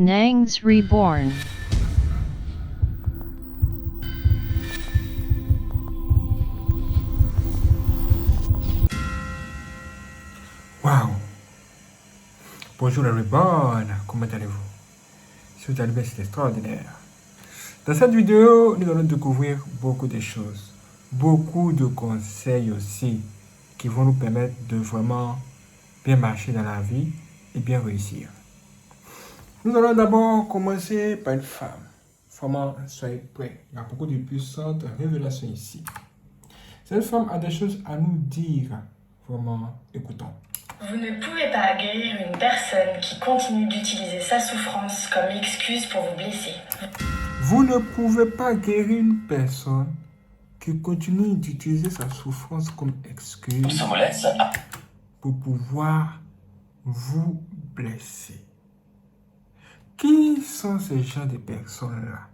Nangs Reborn. Waouh! Bonjour la Reborn, comment allez-vous? Si vous allez bien, c'est extraordinaire. Dans cette vidéo, nous allons découvrir beaucoup de choses, beaucoup de conseils aussi qui vont nous permettre de vraiment bien marcher dans la vie et bien réussir. Nous allons d'abord commencer par une femme. Vraiment, soyez prêts. Il y a beaucoup de puissantes révélations ici. Cette femme a des choses à nous dire. Vraiment, écoutons. Vous ne pouvez pas guérir une personne qui continue d'utiliser sa souffrance comme excuse pour vous blesser. Vous ne pouvez pas guérir une personne qui continue d'utiliser sa souffrance comme excuse pour pouvoir vous blesser. Qui sont ces gens de personnes-là?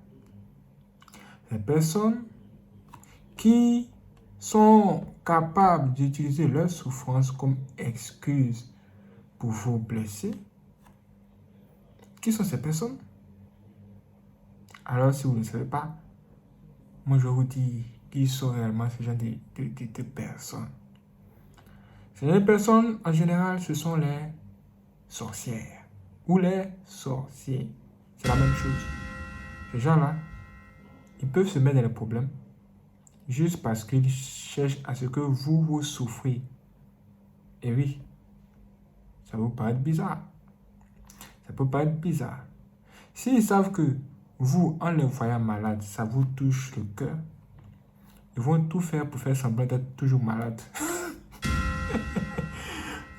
Les personnes qui sont capables d'utiliser leur souffrance comme excuse pour vous blesser. Qui sont ces personnes? Alors, si vous ne le savez pas, moi je vous dis qui sont réellement ces gens de personnes. Ces gens de personnes, en général, ce sont les sorcières ou les sorciers. C'est la même chose. Ces gens-là, ils peuvent se mettre dans les problèmes juste parce qu'ils cherchent à ce que vous souffrez. Et oui, ça vous paraît bizarre. Ça peut paraître bizarre. S'ils savent que vous, en les voyant malades, ça vous touche le cœur, ils vont tout faire pour faire semblant d'être toujours malade.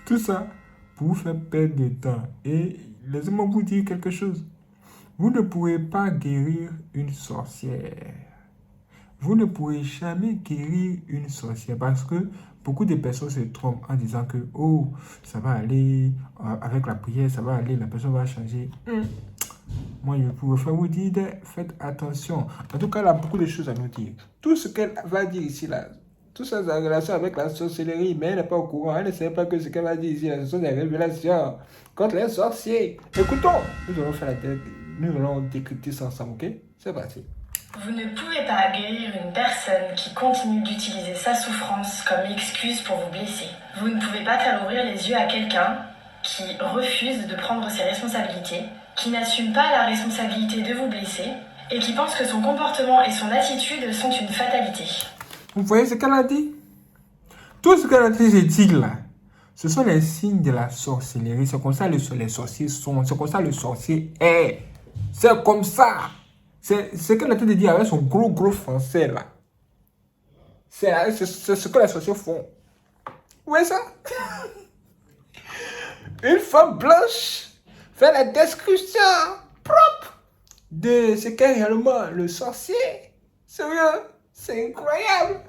Tout ça pour vous faire perdre du temps. Et laissez-moi vous dire quelque chose. Vous ne pourrez pas guérir une sorcière. Vous ne pourrez jamais guérir une sorcière parce que beaucoup de personnes se trompent en disant que oh, ça va aller, avec la prière, ça va aller, la personne va changer. Moi, je pourrais vous dire, faites attention. En tout cas, elle a beaucoup de choses à nous dire. Tout ce qu'elle va dire ici, là, tout ça, c'est en relation avec la sorcellerie, mais elle n'est pas au courant. Elle ne sait pas que ce qu'elle va dire ici, là, ce sont des révélations contre les sorciers. Écoutons, nous allons décrypter ça ensemble, ok? C'est parti. Vous ne pouvez pas guérir une personne qui continue d'utiliser sa souffrance comme excuse pour vous blesser. Vous ne pouvez pas faire ouvrir les yeux à quelqu'un qui refuse de prendre ses responsabilités, qui n'assume pas la responsabilité de vous blesser et qui pense que son comportement et son attitude sont une fatalité. Vous voyez ce qu'elle a dit? Tout ce qu'elle a dit là, ce sont les signes de la sorcellerie. C'est comme ça les sorciers sont. C'est comme ça le sorcier est. C'est comme ça. C'est ce qu'elle a de dire avec son gros français là. C'est ce que les sorciers font. Vous voyez ça? Une femme blanche fait la description propre de ce qu'est réellement le sorcier. Sérieux? C'est incroyable.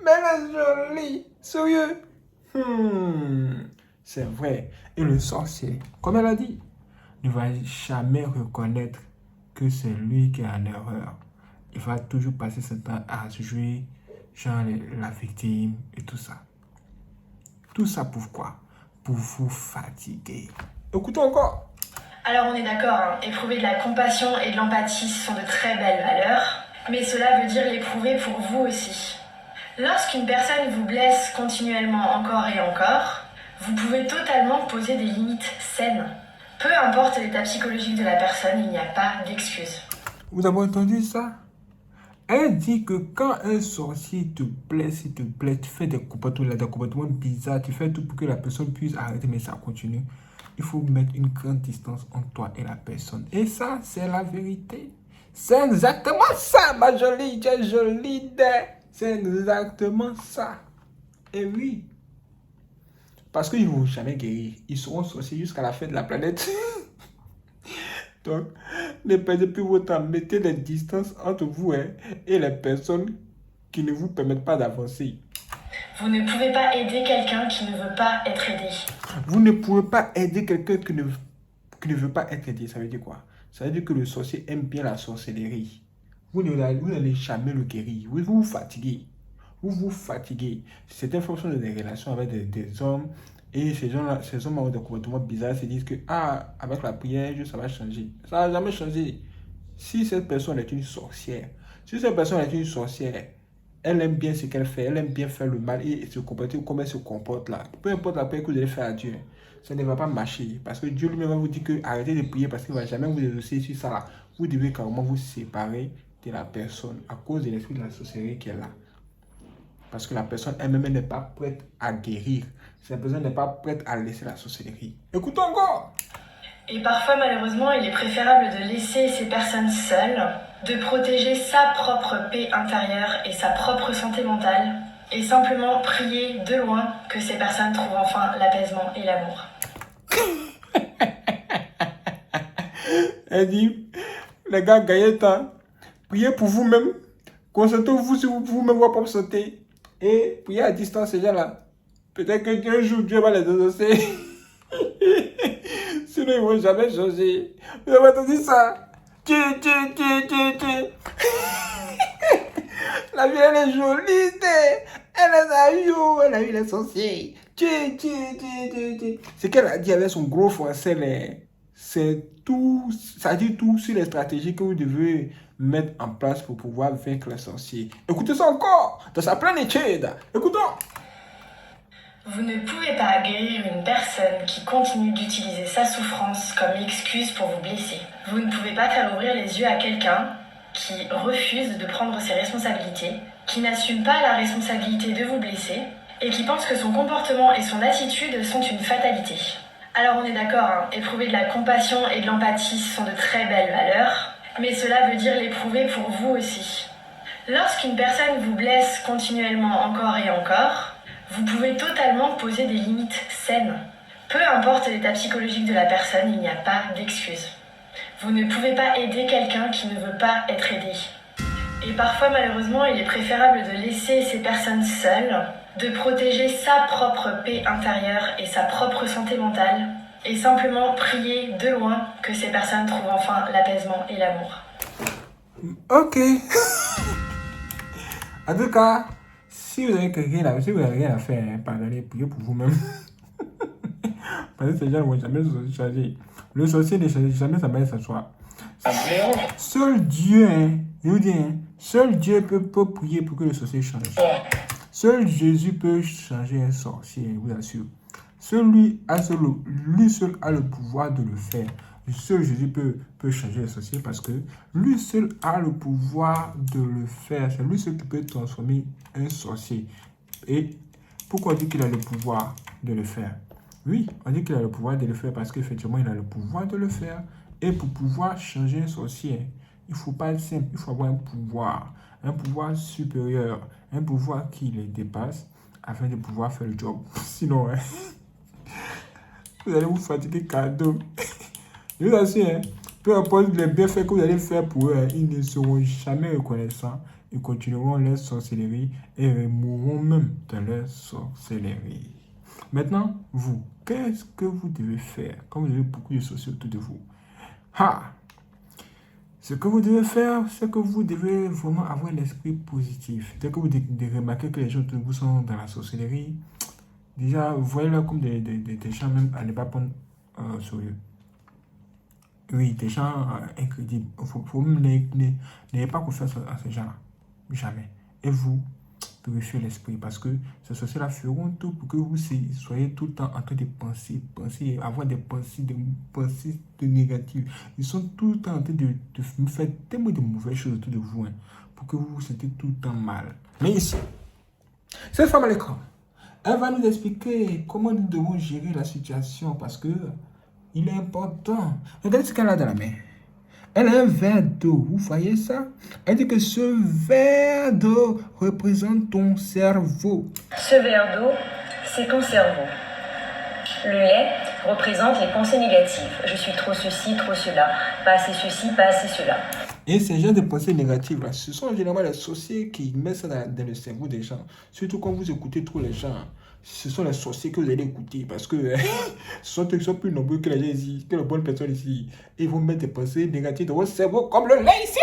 Mais elle est jolie. Sérieux? C'est vrai. Et le sorcier, comme elle a dit, ne va jamais reconnaître que c'est lui qui est en erreur. Il va toujours passer son temps à jouer genre la victime et tout ça. Tout ça pourquoi? Pour vous fatiguer. Écoutons encore. Alors on est d'accord, hein, éprouver de la compassion et de l'empathie sont de très belles valeurs, mais cela veut dire l'éprouver pour vous aussi. Lorsqu'une personne vous blesse continuellement encore et encore, vous pouvez totalement poser des limites saines. Peu importe l'état psychologique de la personne, il n'y a pas d'excuse. Vous avez entendu ça? Elle dit que quand un sorcier te blesse, tu fais des comportements bizarres, tu fais tout pour que la personne puisse arrêter, mais ça continue. Il faut mettre une grande distance entre toi et la personne. Et ça, c'est la vérité. C'est exactement ça, ma jolie, tu es jolie. C'est exactement ça. Et oui. Parce qu'ils ne vont jamais guérir. Ils seront sorciers jusqu'à la fin de la planète. Donc, ne perdez plus votre temps. Mettez des distances entre vous et les personnes qui ne vous permettent pas d'avancer. Vous ne pouvez pas aider quelqu'un qui ne veut pas être aidé. Vous ne pouvez pas aider quelqu'un qui ne veut pas être aidé. Ça veut dire quoi? Ça veut dire que le sorcier aime bien la sorcellerie. Vous n'allez jamais le guérir. Vous vous fatiguez. Vous vous fatiguez. C'est en fonction des relations avec des hommes, Et ces gens-là, ces hommes ont des comportements bizarres, se disent que, ah, avec la prière, ça va changer. Ça n'a jamais changé. Si cette personne est une sorcière, si cette personne est une sorcière, elle aime bien ce qu'elle fait, elle aime bien faire le mal et se comporter comme elle se comporte là. Peu importe la prière que vous allez faire à Dieu, ça ne va pas marcher. Parce que Dieu lui-même va vous dire que arrêtez de prier parce qu'il ne va jamais vous exaucer sur ça là. Vous devez carrément vous séparer de la personne à cause de l'esprit de la sorcellerie qui est là. Parce que la personne elle-même n'est pas prête à guérir. Cette personne n'est pas prête à laisser la sorcellerie. Écoutons encore. Et parfois, malheureusement, il est préférable de laisser ces personnes seules, de protéger sa propre paix intérieure et sa propre santé mentale, et simplement prier de loin que ces personnes trouvent enfin l'apaisement et l'amour. Elle dit, les gars, gagnez temps. Priez pour vous-même. Concentrez-vous sur vous-même, votre propre santé. Et priez à distance, ces gens-là. Peut-être qu'un jour, Dieu va les exaucer. Sinon, ils ne vont jamais changer. Vous avez entendu ça? La vie, elle est jolie. Elle a eu les sorciers. Ce qu'elle a dit avec son gros français, c'est tout, ça dit tout sur les stratégies que vous devez mettre en place pour pouvoir vaincre les sorciers. Écoutez ça encore, dans sa plénitude. Écoutons. Vous ne pouvez pas guérir une personne qui continue d'utiliser sa souffrance comme excuse pour vous blesser. Vous ne pouvez pas faire ouvrir les yeux à quelqu'un qui refuse de prendre ses responsabilités, qui n'assume pas la responsabilité de vous blesser et qui pense que son comportement et son attitude sont une fatalité. Alors on est d'accord, éprouver de la compassion et de l'empathie sont de très belles valeurs, mais cela veut dire l'éprouver pour vous aussi. Lorsqu'une personne vous blesse continuellement encore et encore, vous pouvez totalement poser des limites saines. Peu importe l'état psychologique de la personne, il n'y a pas d'excuse. Vous ne pouvez pas aider quelqu'un qui ne veut pas être aidé. Et parfois, malheureusement, il est préférable de laisser ces personnes seules, de protéger sa propre paix intérieure et sa propre santé mentale, et simplement prier de loin que ces personnes trouvent enfin l'apaisement et l'amour. Ok. En tout cas, si vous avez rien à faire, pardonnez, priez pour vous-même. Parce que ces gens ne vont jamais se changer. Le sorcier ne change jamais sa manière s'asseoir. Seul Dieu, je vous dis, seul Dieu peut prier pour que le sorcier change. Seul Jésus peut changer un sorcier, je vous assure. Lui seul a le pouvoir de le faire. Seul Jésus peut changer les sorciers parce que lui seul a le pouvoir de le faire. C'est lui seul qui peut transformer un sorcier. Et pourquoi on dit qu'il a le pouvoir de le faire? Oui, on dit qu'il a le pouvoir de le faire parce qu'effectivement, il a le pouvoir de le faire. Et pour pouvoir changer un sorcier, il ne faut pas être simple, il faut avoir un pouvoir supérieur, un pouvoir qui les dépasse afin de pouvoir faire le job. Sinon, vous allez vous fatiguer cadeau. Je vous assure, peu importe les bienfaits que vous allez faire pour eux, ils ne seront jamais reconnaissants. Ils continueront leur sorcellerie et mourront même dans leur sorcellerie. Maintenant, vous, qu'est-ce que vous devez faire quand vous avez beaucoup de sorciers autour de vous? Ce que vous devez faire, c'est que vous devez vraiment avoir l'esprit positif. Dès que vous remarquez que les gens autour de vous sont dans la sorcellerie, déjà, voyez-le comme des gens même à ne pas prendre sérieux. Oui, des gens incrédibles. Vous n'ayez pas confiance à ces gens-là. Jamais. Et vous, purifiez l'esprit parce que ces sorciers-là feront tout pour que vous soyez tout le temps en train de penser, avoir des pensées de négatives. Ils sont tout le temps en train de faire tellement de mauvaises choses autour de vous pour que vous vous sentez tout le temps mal. Mais ici, cette femme à l'écran, elle va nous expliquer comment nous devons gérer la situation parce que il est important. Regardez ce qu'elle a dans la main. Elle a un verre d'eau. Vous voyez ça? Elle dit que ce verre d'eau représente ton cerveau. Ce verre d'eau, c'est ton cerveau. Le lait représente les pensées négatives. Je suis trop ceci, trop cela. Pas assez ceci, pas assez cela. Et ces gens de pensées négatives, là, ce sont généralement les sorciers qui mettent ça dans le cerveau des gens. Surtout quand vous écoutez trop les gens. Ce sont les sorciers que vous allez écouter parce que ce sont eux qui sont plus nombreux que les gens ici, que les bonnes personnes ici. Ils vont mettre des pensées négatives dans votre cerveau comme le lait ici.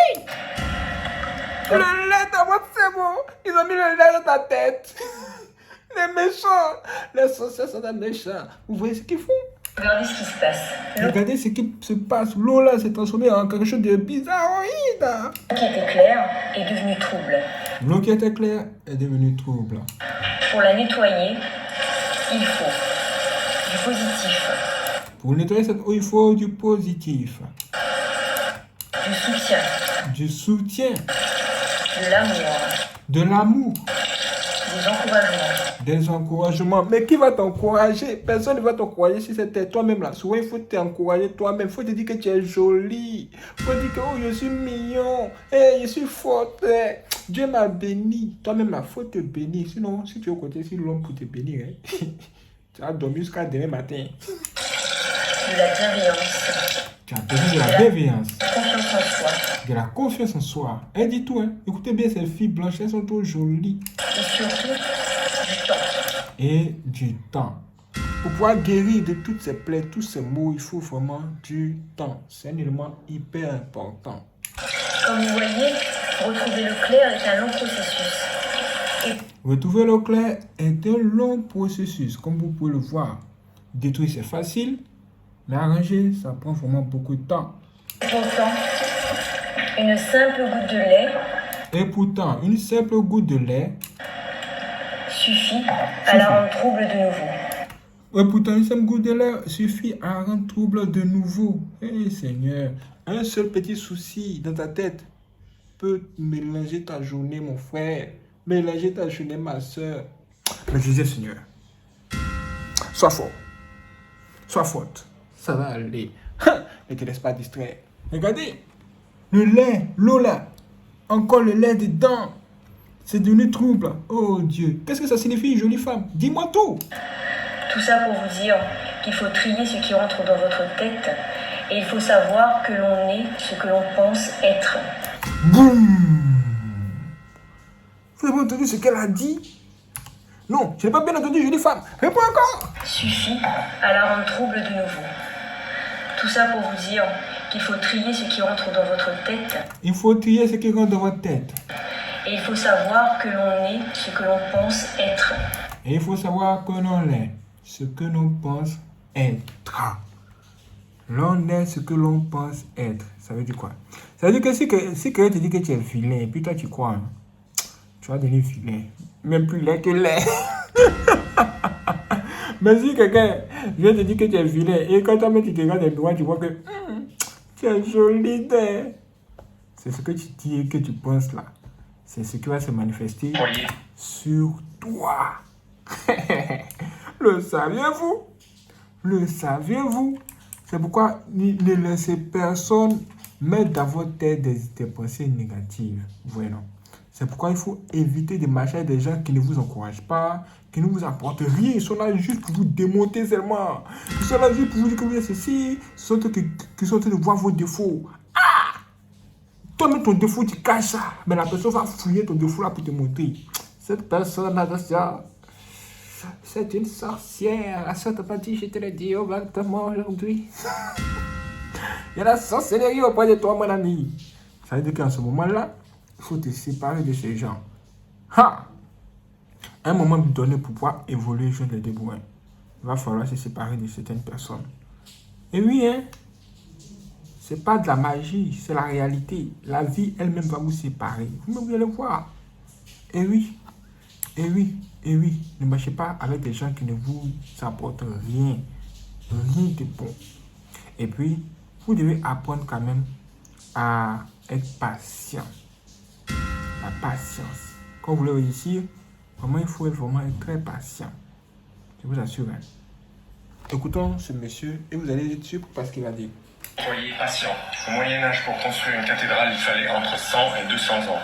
Le lait dans votre cerveau. Ils ont mis le lait dans ta tête. Les méchants. Les sorcières sont des méchants. Vous voyez ce qu'ils font? Regardez ce qui se passe. L'eau Regardez ce qui se passe. L'eau là s'est transformée en quelque chose de bizarroïde. qui était claire est devenue trouble. L'eau qui était claire est devenue trouble. Pour la nettoyer, il faut du positif, Pour nettoyer cette eau, il faut du positif, du soutien, du soutien, de l'amour, de l'amour, des encouragements. des encouragements. Mais qui va t'encourager? Personne ne va t'encourager si c'était toi-même là. Souvent, il faut t'encourager toi-même. Il faut te dire que tu es jolie. Il faut dire que oh, je suis mignon. Hey, je suis forte. Hey, Dieu m'a béni. Toi-même là, il faut te bénir. Sinon, si tu es au côté de l'homme pour te bénir, hein, tu vas dormir jusqu'à demain matin. De la bienveillance, Tu as besoin de la bienveillance, confiance en soi de la confiance en soi. Elle dit tout, hein. Écoutez bien ces filles blanches, elles sont trop jolies. et surtout du temps. Et du temps. Pour pouvoir guérir de toutes ces plaies, tous ces maux, il faut vraiment du temps. C'est un élément hyper important. Comme vous voyez, retrouver le clair est un long processus. Retrouver l'eau claire est un long processus, comme vous pouvez le voir. Détruire, c'est facile, mais arranger, ça prend vraiment beaucoup de temps. Pourtant, une simple goutte de lait Et pourtant, une simple goutte de lait, suffit à la rendre trouble de nouveau. et pourtant, une simple goutte de lait suffit à rendre trouble de nouveau. Eh Seigneur, un seul petit souci dans ta tête peut mélanger ta journée, mon frère. Mélanger ta journée, ma soeur. Mais je disais, Seigneur, sois fort. Sois forte. Ça va aller. Ne te laisse pas distraire. Regardez. Le lait, l'eau là. Encore le lait dedans. C'est devenu trouble. Oh Dieu. Qu'est-ce que ça signifie, jolie femme? Dis-moi tout. Tout ça pour vous dire qu'il faut trier ce qui rentre dans votre tête et il faut savoir que l'on est ce que l'on pense être. Boum. Vous avez entendu ce qu'elle a dit? Non, je n'ai pas bien entendu, jolie femme. Réponds encore. Suffit à la rendre trouble de nouveau. Tout ça pour vous dire qu'il faut trier ce qui rentre dans votre tête Il faut trier ce qui rentre dans votre tête. et il faut savoir que l'on est ce que l'on pense être. Et il faut savoir que l'on est ce que l'on pense être. L'on est ce que l'on pense être. Ça veut dire quoi? Ça veut dire que si quelqu'un te dit que tu es vilain, et puis toi tu crois, hein, tu vas devenir vilain. Même plus laid que laid. Mais si quelqu'un vient te dire que tu es vilain, et quand toi-même tu te regardes dans le miroir, tu vois que tu es joli, c'est ce que tu dis et que tu penses là. C'est ce qui va se manifester sur toi. Le saviez-vous? Le saviez-vous? C'est pourquoi ne laissez personne mettre dans votre tête des pensées négatives. Voyez, non? C'est pourquoi il faut éviter de marcher avec des gens qui ne vous encouragent pas, qui ne vous apportent rien. Ils sont là juste pour vous démonter seulement. Ils sont là juste pour vous dire que vous êtes ceci. Ce sont eux qui sont en train de voir vos défauts. Ah! Toi-même, ton défaut, tu caches ça. Mais la personne va fouiller ton défaut là pour te montrer. Cette personne, attention, c'est une sorcière. La sorte pas dit, je te l'ai dit, on va te mort aujourd'hui. Il y a la sorcellerie auprès de toi, mon ami. Ça veut dire qu'en ce moment-là, il faut te séparer de ces gens. Ha! Un moment donné pour pouvoir évoluer sur les débouts. Il va falloir se séparer de certaines personnes. Et oui, hein, c'est pas de la magie, c'est la réalité. La vie elle-même va vous séparer. Vous allez le voir. Et oui, et oui, et oui. Ne marchez pas avec des gens qui ne vous apportent rien. Rien de bon. Et puis, vous devez apprendre quand même à être patient. La patience. Quand vous voulez réussir, vraiment, il faut vraiment être très patient. Je vous assure. Hein. Écoutons ce monsieur et vous allez être sûr parce qu'il va dire. Soyez patient. Au Moyen-Âge, pour construire une cathédrale, il fallait entre 100 et 200 ans.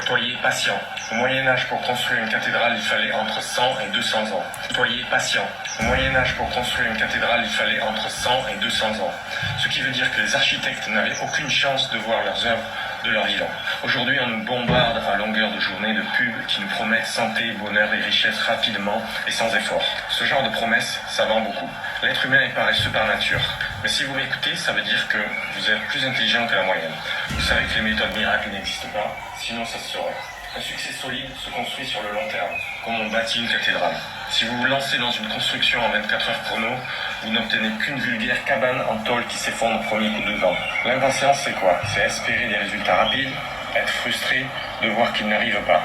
Soyez patient. Au Moyen-Âge, pour construire une cathédrale, il fallait entre 100 et 200 ans. Soyez patient. Au Moyen-Âge, pour construire une cathédrale, il fallait entre 100 et 200 ans. Ce qui veut dire que les architectes n'avaient aucune chance de voir leurs œuvres de leur vivant. Aujourd'hui, on nous bombarde à longueur de journée de pubs qui nous promettent santé, bonheur et richesse rapidement et sans effort. Ce genre de promesses, ça vend beaucoup. L'être humain est paresseux par nature. Mais si vous m'écoutez, ça veut dire que vous êtes plus intelligent que la moyenne. Vous savez que les méthodes miracles n'existent pas, sinon ça se saurait. Un succès solide se construit sur le long terme, comme on bâtit une cathédrale. Si vous vous lancez dans une construction en 24 heures chrono, vous n'obtenez qu'une vulgaire cabane en tôle qui s'effondre au premier coup de vent. L'impatience, c'est quoi? C'est espérer des résultats rapides, être frustré de voir qu'ils n'arrivent pas,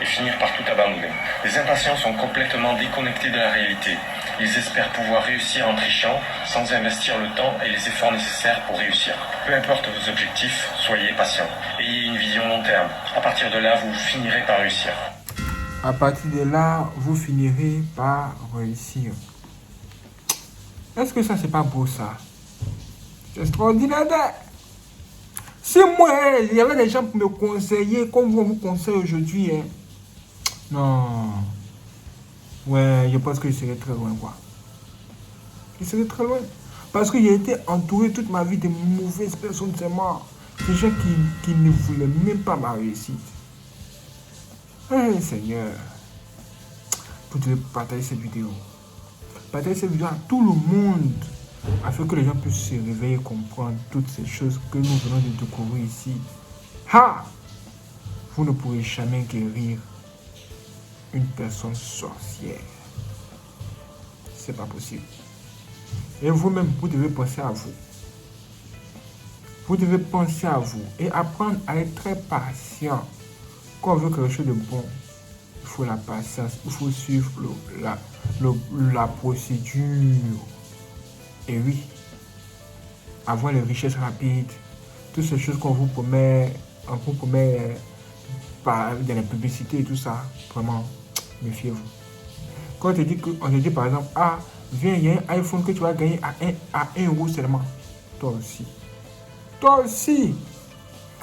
et finir par tout abandonner. Les impatients sont complètement déconnectés de la réalité. Ils espèrent pouvoir réussir en trichant, sans investir le temps et les efforts nécessaires pour réussir. Peu importe vos objectifs, soyez patient. Ayez une vision long terme. À partir de là, vous finirez par réussir. À partir de là, vous finirez par réussir. Est-ce que ça, c'est pas beau, ça? C'est extraordinaire. Si moi, il y avait des gens pour me conseiller, comme on vous conseille aujourd'hui, hein. Non. Ouais, je pense que je serais très loin, quoi. Je serais très loin. Parce que j'ai été entouré toute ma vie de mauvaises personnes, c'est mort. Des gens qui ne voulaient même pas ma réussite. Seigneur. Vous devez partager cette vidéo. Partagez cette vidéo à tout le monde. Afin que les gens puissent se réveiller et comprendre toutes ces choses que nous venons de découvrir ici. Vous ne pourrez jamais guérir une personne sorcière. C'est pas possible. Et vous-même, vous devez penser à vous. Vous devez penser à vous et apprendre à être très patient. Quand on veut quelque chose de bon, il faut la patience, il faut suivre la procédure. Et oui, avoir les richesses rapides, toutes ces choses qu'on vous promet dans la publicité et tout ça, vraiment, méfiez-vous. Quand on te dit par exemple, viens, il y a un iPhone que tu vas gagner à 1 euro seulement. Toi aussi.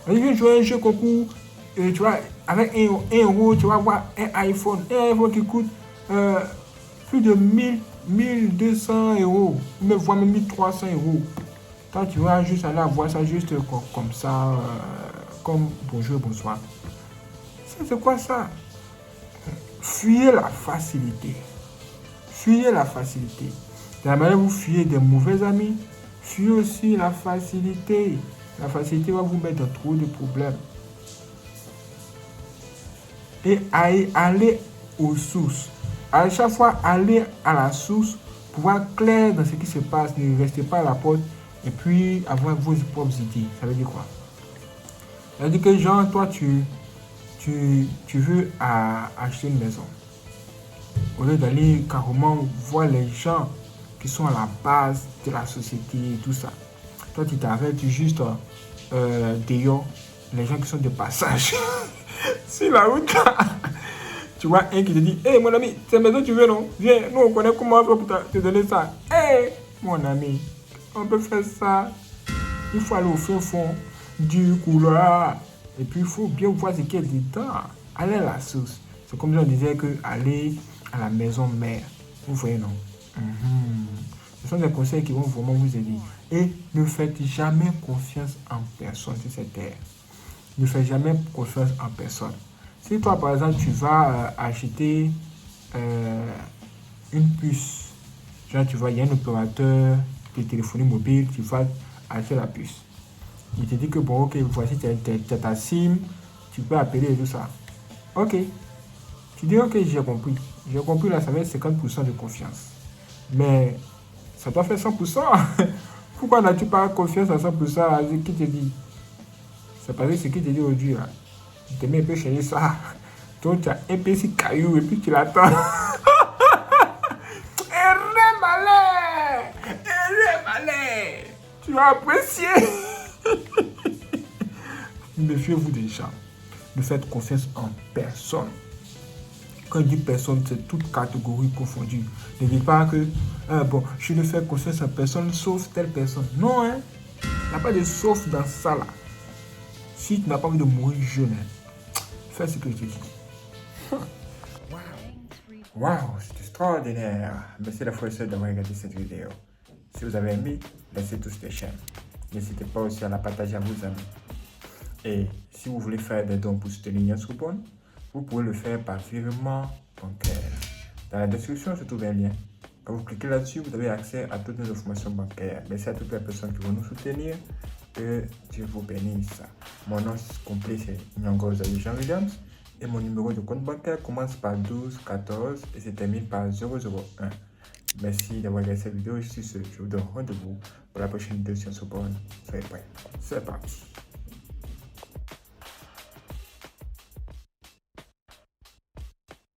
On dit, viens jouer un jeu concours, et tu vois, avec 1 euro, tu vas avoir un iPhone qui coûte plus de 1200 euros, voire même 1300 euros. Toi, tu vas juste aller voir ça juste comme ça, comme bonjour, bonsoir. C'est quoi ça? Fuyez la facilité. Fuyez la facilité. De la manière où vous fuyez des mauvais amis, fuyez aussi la facilité. La facilité va vous mettre dans trop de problèmes. Et allez aux sources. À chaque fois, allez à la source pour voir clair dans ce qui se passe. Ne restez pas à la porte et puis avoir vos propres idées. Ça veut dire quoi? Ça veut dire que genre, toi, tu veux acheter une maison. Au lieu d'aller carrément voir les gens qui sont à la base de la société et tout ça. Toi, tu t'arrêtes juste dehors, les gens qui sont de passage. Sur la route, tu vois un qui te dit, hey, mon ami, c'est maison tu veux, non? Viens, nous on connaît comment on fait pour te donner ça. Hey, mon ami, on peut faire ça. Il faut aller au fin fond du couloir. Et puis il faut bien voir ce qu'il y a dedans. Allez à la source. C'est comme si on disait que aller à la maison mère. Vous voyez, non? Ce sont des conseils qui vont vraiment vous aider. Et ne faites jamais confiance en personne sur cette terre. Ne faites jamais confiance en personne. Si toi, par exemple, tu vas acheter une puce, genre tu vois, il y a un opérateur de téléphonie mobile, tu vas acheter la puce. Il te dit que bon, ok, voici ta SIM, tu peux appeler et tout ça. Ok. Tu dis, ok, j'ai compris. J'ai compris, là, ça va être 50% de confiance. Mais ça doit faire 100%. Pourquoi n'as-tu pas confiance à 100% à ce qui te dit? C'est parce que ce qui te dit aujourd'hui, là. Demain, il peut changer ça. Donc, tu as un petit caillou et puis tu l'attends. Erré malin. Tu vas apprécier. Méfiez-vous des gens. Ne faites confiance en personne. Quand je dis personne, c'est toute catégorie confondue. Ne dites pas que, je ne fais confiance à personne sauf telle personne. Non, hein. Il n'y a pas de sauf dans ça, là. Si tu n'as pas envie de mourir jeune, fais ce que je te dis. Wow, c'est extraordinaire. Merci la fois d'avoir regardé cette vidéo. Si vous avez aimé, laissez tous les chaînes. N'hésitez pas aussi à la partager à vos amis. Et si vous voulez faire des dons pour soutenir Yanscoupon, vous pouvez le faire par virement bancaire. Dans la description, se trouve un lien. Quand vous cliquez là-dessus, vous avez accès à toutes nos informations bancaires. Merci à toutes les personnes qui vont nous soutenir. Que Dieu vous bénisse. Mon nom complet, c'est Nyongo Zayu Jean Williams. Et mon numéro de compte bancaire commence par 12 14 et se termine par 001. Merci d'avoir regardé cette vidéo. Je vous donne rendez-vous pour la prochaine vidéo si on se borne. Soyez prêts. C'est parti.